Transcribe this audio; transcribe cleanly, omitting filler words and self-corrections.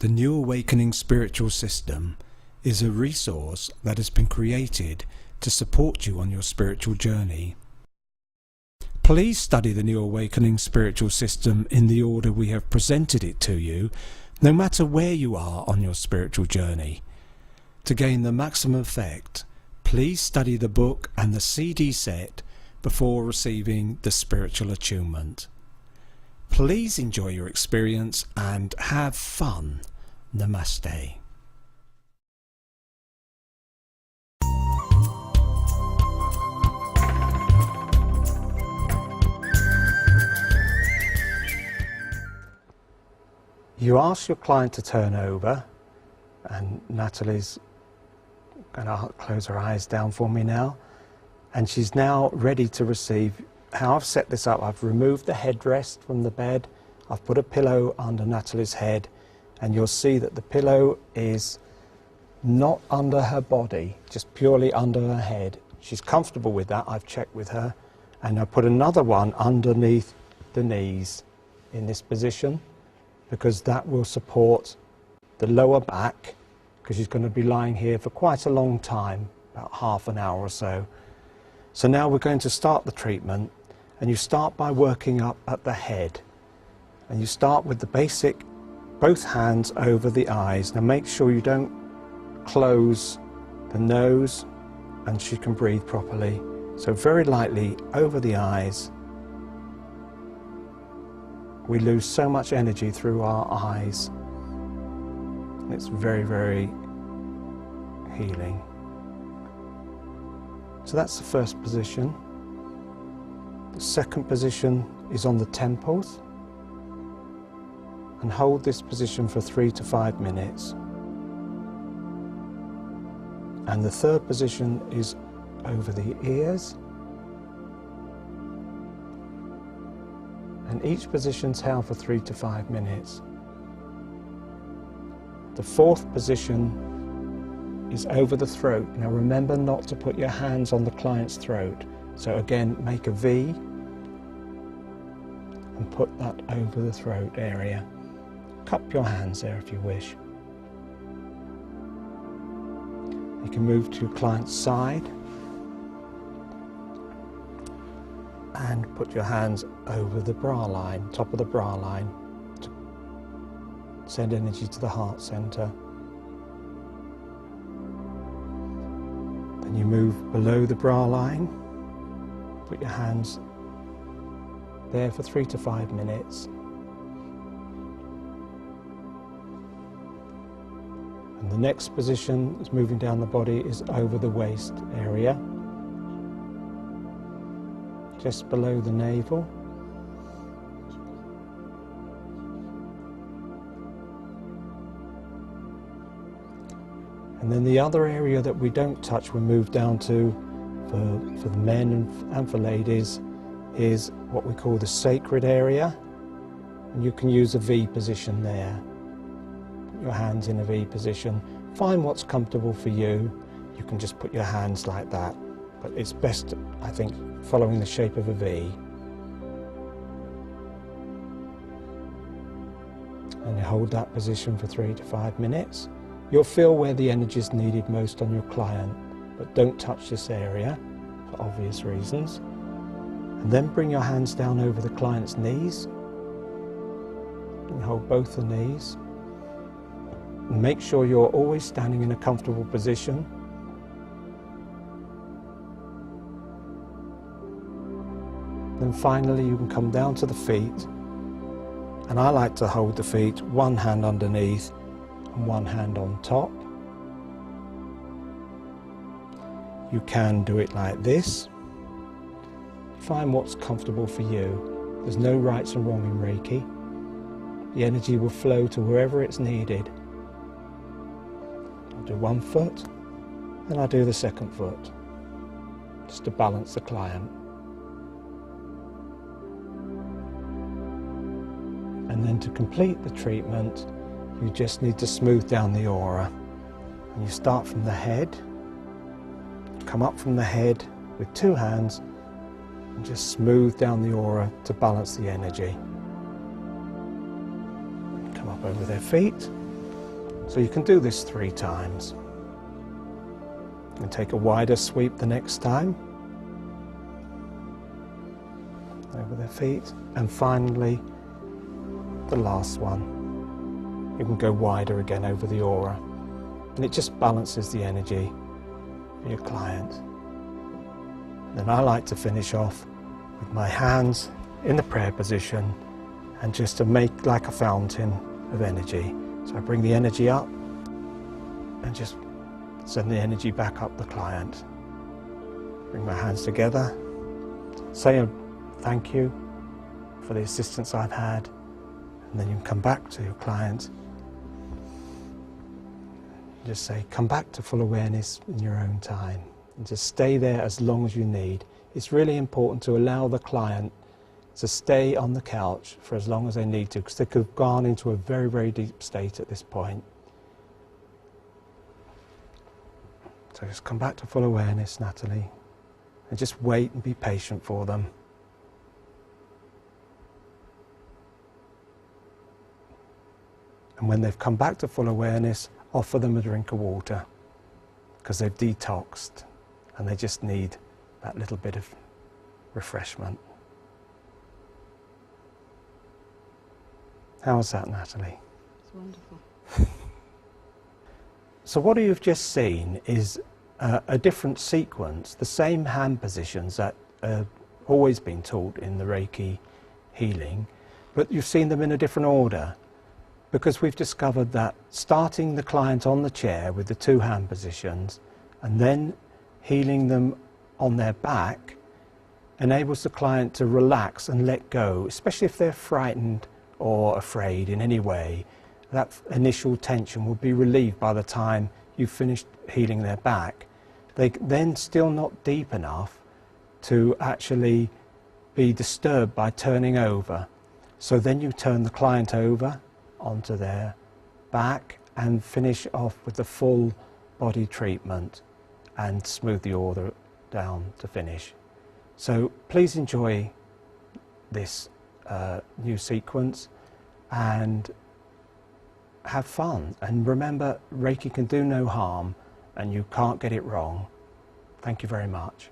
The New Awakening Spiritual System is a resource that has been created to support you on your spiritual journey. Please study the New Awakening Spiritual System in the order we have presented it to you, no matter where you are on your spiritual journey. To gain the maximum effect, please study the book and the CD set before receiving the spiritual attunement. Please enjoy your experience and have fun. Namaste. You ask your client to turn over, and Natalie's going to close her eyes down for me now, and she's now ready to receive. How I've set this up, I've removed the headrest from the bed, I've put a pillow under Natalie's head, and you'll see that the pillow is not under her body, just purely under her head. She's comfortable with that, I've checked with her, and I put another one underneath the knees in this position, because that will support the lower back, because she's going to be lying here for quite a long time, about half an hour or so. So now we're going to start the treatment, and you start by working up at the head, and you start with the basic, both hands over the eyes. Now make sure you don't close the nose, and she can breathe properly. So very lightly over the eyes. We lose so much energy through our eyes. It's very, very healing. So that's the first position. The second position is on the temples. And hold this position for 3 to 5 minutes. And the third position is over the ears. And each position's held for 3 to 5 minutes. The fourth position is over the throat. Now remember not to put your hands on the client's throat. So again, make a V and put that over the throat area. Cup your hands there if you wish. You can move to your client's side and put your hands over the bra line, top of the bra line, to send energy to the heart center. Then you move below the bra line, put your hands there for 3 to 5 minutes. And the next position is moving down the body is over the waist area, just below the navel. And then the other area that we don't touch, we move down to, for the men and for ladies, is what we call the sacred area. And you can use a V position there. Put your hands in a V position. Find what's comfortable for you. You can just put your hands like that. But it's best, I think, following the shape of a V. And you hold that position for 3 to 5 minutes. You'll feel where the energy is needed most on your client, but don't touch this area for obvious reasons. And then bring your hands down over the client's knees. And hold both the knees. And make sure you're always standing in a comfortable position. Then finally you can come down to the feet, and I like to hold the feet, one hand underneath and one hand on top. You can do it like this. Find what's comfortable for you. There's no rights and wrong in Reiki. The energy will flow to wherever it's needed. I'll do one foot, then I'll do the second foot, just to balance the client. And then to complete the treatment, you just need to smooth down the aura. And you start from the head, come up from the head with 2 hands, and just smooth down the aura to balance the energy. Come up over their feet, So you can do this 3 times. And take a wider sweep the next time over their feet, and finally the last one. You can go wider again over the aura, and it just balances the energy for your client. Then I like to finish off with my hands in the prayer position and just to make like a fountain of energy. So I bring the energy up and just send the energy back up the client. Bring my hands together, say a thank you for the assistance I've had, and then you can come back to your client. Just say, come back to full awareness in your own time, and just stay there as long as you need. It's really important to allow the client to stay on the couch for as long as they need to, because they could have gone into a very, very deep state at this point. So just come back to full awareness, Natalie, and just wait and be patient for them. And when they've come back to full awareness, offer them a drink of water, because they've detoxed and they just need that little bit of refreshment. How was that, Natalie? It's wonderful. So what you've just seen is a different sequence, the same hand positions that have always been taught in the Reiki healing, but you've seen them in a different order, because we've discovered that starting the client on the chair with the 2 hand positions and then healing them on their back enables the client to relax and let go, especially if they're frightened or afraid in any way. That initial tension will be relieved by the time you've finished healing their back. They're then still not deep enough to actually be disturbed by turning over. So then you turn the client over onto their back and finish off with the full body treatment and smooth the aura down to finish. So please enjoy this new sequence and have fun. And remember, Reiki can do no harm and you can't get it wrong. Thank you very much.